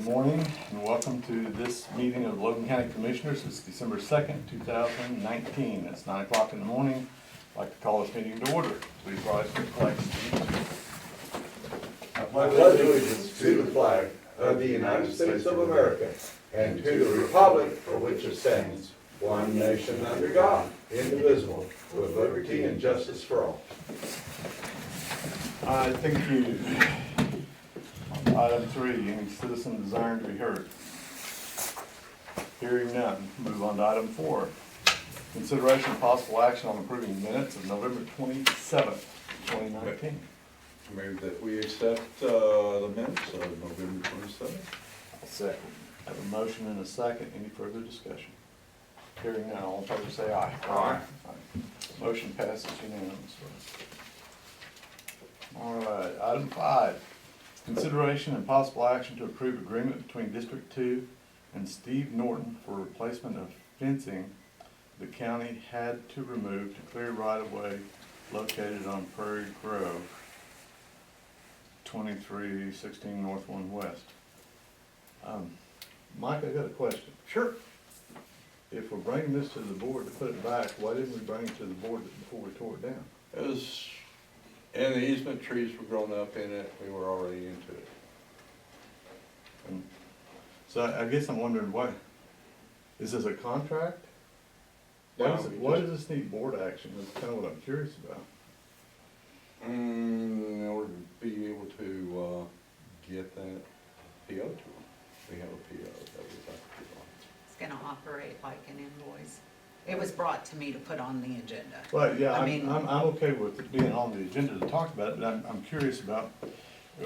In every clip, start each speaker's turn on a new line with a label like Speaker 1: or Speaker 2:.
Speaker 1: morning and welcome to this meeting of the Logan County Commissioners. It's December 2nd, 2019. It's 9 o'clock in the morning. I'd like to call this meeting to order. Please rise for the flag.
Speaker 2: I pledge allegiance to the flag of the United States of America and to the republic for which it stands, one nation under God, indivisible, with liberty and justice for all.
Speaker 1: Thank you. Item 3, any citizen desiring to be heard? Hearing none, move on to item 4. Consideration of possible action on approving minutes of November 27th, 2019.
Speaker 3: Move that we accept the minutes of November 27th.
Speaker 1: Second. I have a motion and a second. Any further discussion? Hearing none, all in favor say aye.
Speaker 3: Aye.
Speaker 1: Motion passes unanimously. All right, item 5. Consideration and possible action to approve agreement between District 2 and Steve Norton for replacement of fencing the county had to remove to clear right-of-way located on Prairie Grove, 2316 North 1 West. Mike, I got a question.
Speaker 3: Sure.
Speaker 1: If we're bringing this to the board to put it back, why didn't we bring it to the board before we tore it down?
Speaker 3: It was, and the easement trees were growing up in it, we were already into it.
Speaker 1: And so I guess I'm wondering, why, is this a contract? Why does this need board action? That's kind of what I'm curious about.
Speaker 3: In order to be able to get that PO to them. We have a PO that we'd like to get on.
Speaker 4: It's gonna operate like an invoice. It was brought to me to put on the agenda.
Speaker 1: Well, yeah,
Speaker 4: I mean-
Speaker 1: I'm okay with it being on the agenda to talk about it, but I'm curious about,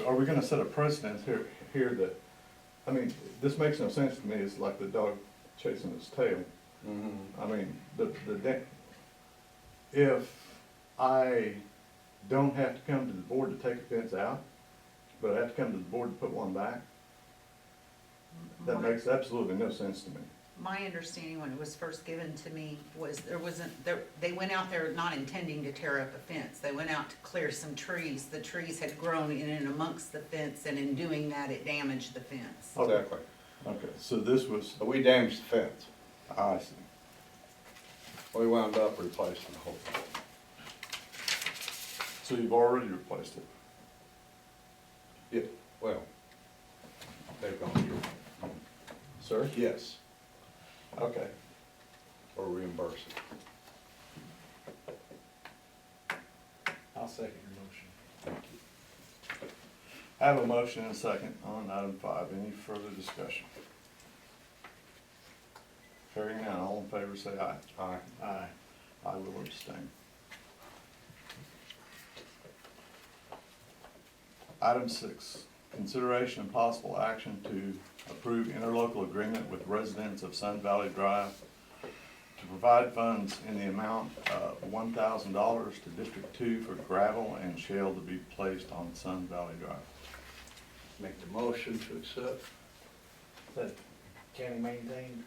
Speaker 1: are we gonna set a precedent here that, I mean, this makes no sense to me. It's like the dog chasing its tail.
Speaker 3: Mm-hmm.
Speaker 1: I mean, if I don't have to come to the board to take a fence out, but I have to come to the board to put one back, that makes absolutely no sense to me.
Speaker 4: My understanding when it was first given to me was they went out there not intending to tear up a fence. They went out to clear some trees. The trees had grown in and amongst the fence, and in doing that, it damaged the fence.
Speaker 3: Exactly.
Speaker 1: Okay, so this was,
Speaker 3: So we damaged the fence.
Speaker 1: I see.
Speaker 3: We wound up replacing the whole thing.
Speaker 1: So you've already replaced it?
Speaker 3: Yeah, well, they've gone through.
Speaker 1: Sir?
Speaker 3: Yes,
Speaker 1: Okay.
Speaker 3: or reimburse it.
Speaker 5: I'll second your motion.
Speaker 3: Thank you.
Speaker 1: I have a motion and a second on item 5. Any further discussion? Hearing none, all in favor say aye.
Speaker 3: Aye.
Speaker 1: Aye. I will abstain. Item 6, consideration and possible action to approve interlocal agreement with residents of Sun Valley Drive to provide funds in the amount of $1,000 to District 2 for gravel and shale to be placed on Sun Valley Drive.
Speaker 3: Make the motion to accept.
Speaker 5: Is that county maintained?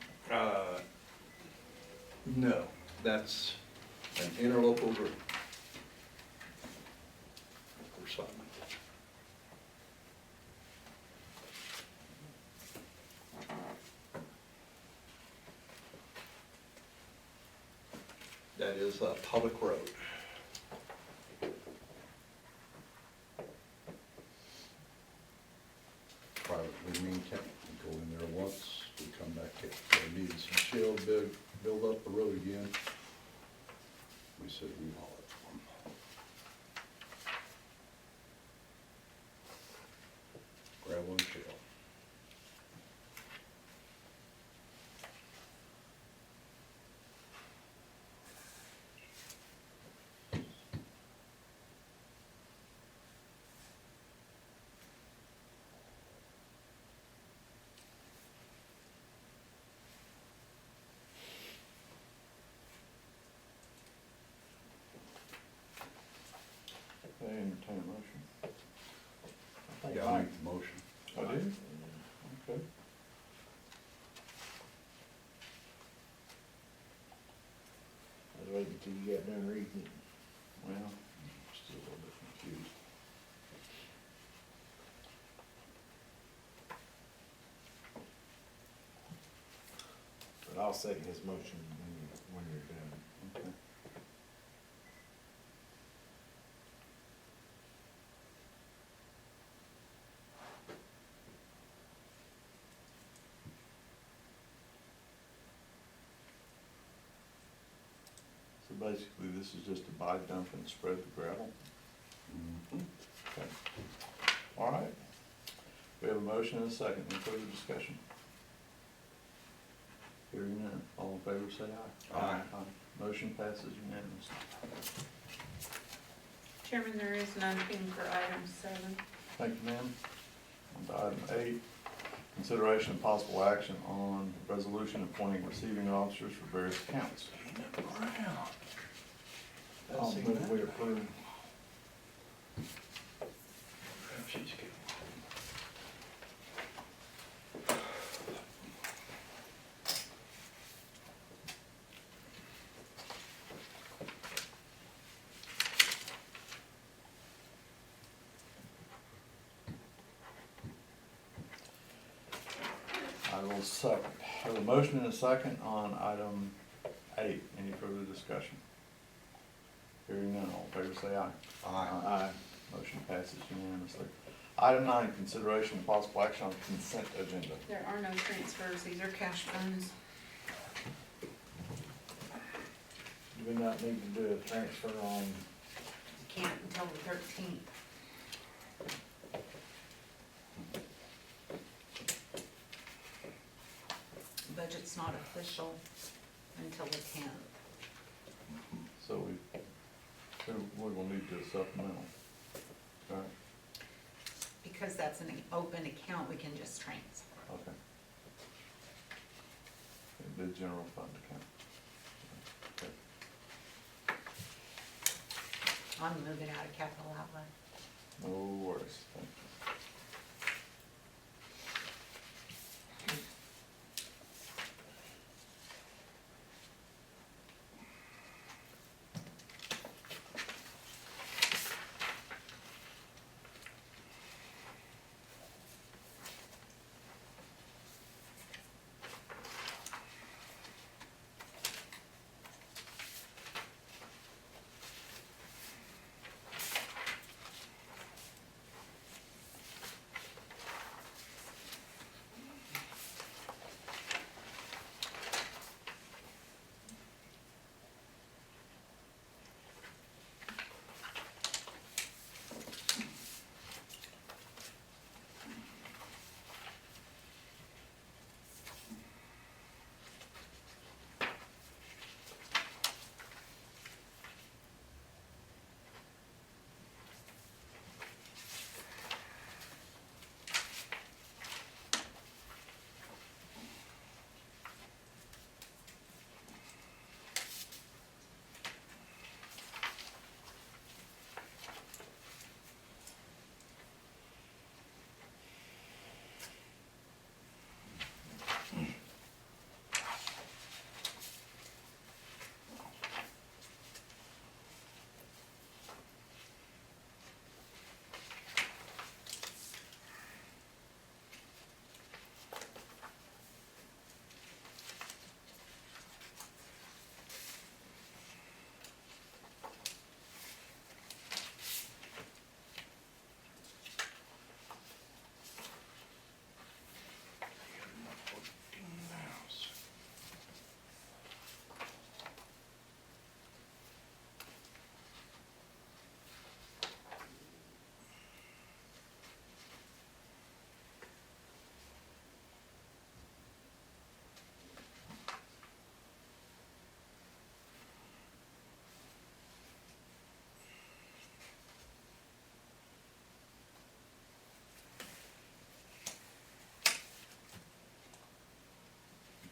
Speaker 3: No, that's an interlocal group. Or something. That is a public road. Privately maintained. We go in there once, we come back, if they needed some shale, build up the road again. We said we haul it for them. Gravel and shale.
Speaker 1: I entertain a motion.
Speaker 3: Yeah, I'll make the motion.
Speaker 1: I did? Okay.
Speaker 5: I was waiting until you got done reading it.
Speaker 1: Well, I'm still a little bit confused.
Speaker 5: I'll second his motion when you're done.
Speaker 1: Okay. So basically, this is just to buy, dump, and spread the gravel? Okay. All right. We have a motion and a second. Any further discussion? Hearing none. All in favor, say aye.
Speaker 2: Aye.
Speaker 1: Motion passes unanimously.
Speaker 6: Chairman, there is nothing for item 7.
Speaker 1: Thank you, ma'am. On to item 8, consideration and possible action on resolution appointing receiving officers for various accounts.
Speaker 5: I'll move we approve.
Speaker 1: I will second. I have a motion and a second on item 8. Any further discussion? Hearing none, all in favor say aye.
Speaker 5: Aye.
Speaker 1: Motion passes unanimously. Item 9, consideration and possible action on consent agenda.
Speaker 6: There are no transfers, these are cash funds.
Speaker 5: Do we not need to do a transfer on,
Speaker 4: You can't until the 13th. Budget's not official until the 10th.
Speaker 1: So we're gonna need to supplemental. All right,
Speaker 4: Because that's an open account, we can just transfer.
Speaker 1: okay. The general fund account. Okay.
Speaker 4: I'm moving out of capital outlay.
Speaker 1: No worries, thank you.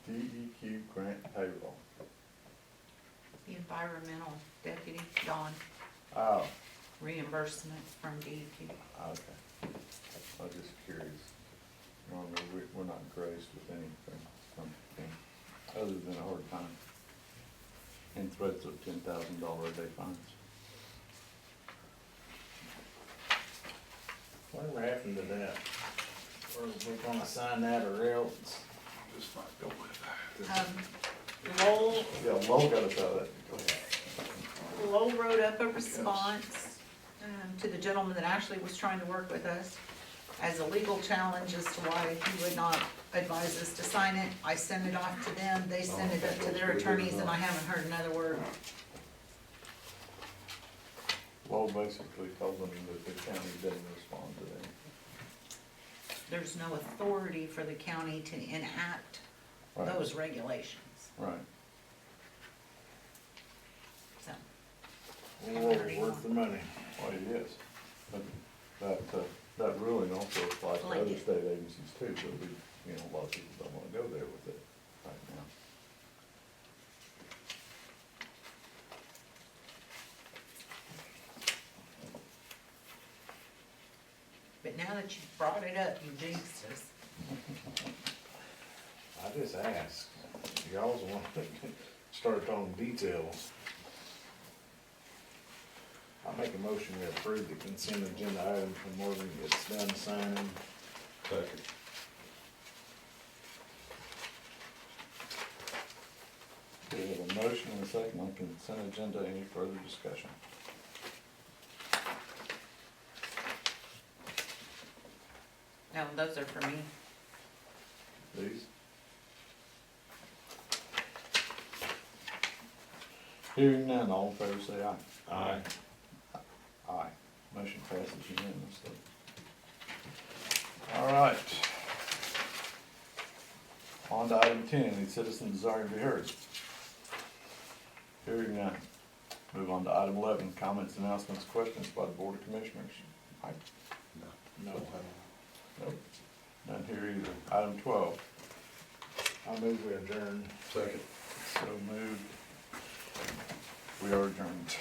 Speaker 1: DEQ grant payroll.
Speaker 4: The environmental deputy, Dawn,
Speaker 1: Oh,
Speaker 4: reimbursement from DEQ.
Speaker 1: okay. I was just curious. Normally, we're not graced with anything from them, other than a hard time and threats of $10,000 a day fines.
Speaker 5: whatever happened to that? Or we're gonna sign that or else?
Speaker 3: This might go with
Speaker 6: Lowell,
Speaker 1: Yeah, Lowell got us out of that. Go ahead.
Speaker 6: Lowell wrote up a response, to the gentleman that actually was trying to work with us as a legal challenge as to why he would not advise us to sign it. I sent it off to them, they sent it up to their attorneys, and I haven't heard another word.
Speaker 1: Lowell basically told them that the county didn't respond to them.
Speaker 6: There's no authority for the county to enact
Speaker 1: Right.
Speaker 6: those regulations,
Speaker 1: Right.
Speaker 6: so.
Speaker 5: Well, worth the money.
Speaker 1: Well, it is. But that ruling also applies to other
Speaker 6: Blanket.
Speaker 1: state agencies too, but we, a lot of people don't wanna go there with it right now.
Speaker 6: But now that you've brought it up, you jinxed us.
Speaker 5: I just asked. Y'all's the one that started talking details. I make a motion to approve the consent agenda items when Morgan gets done signing.
Speaker 3: it. Second.
Speaker 1: Okay, we have a motion and a second on consent agenda. Any further discussion?
Speaker 6: No, those are for me.
Speaker 1: Please. Hearing none, all in favor say aye.
Speaker 5: Aye.
Speaker 1: Aye. Motion passes unanimously. All right. On to item 10, any citizen desiring to be heard. Hearing none. Move on to item 11, comments, announcements, questions by the Board of Commissioners. Mike?
Speaker 5: No.
Speaker 1: Nope. None here either. Item 12,
Speaker 5: I move we adjourn.
Speaker 3: Second.
Speaker 1: so moved. We are adjourned.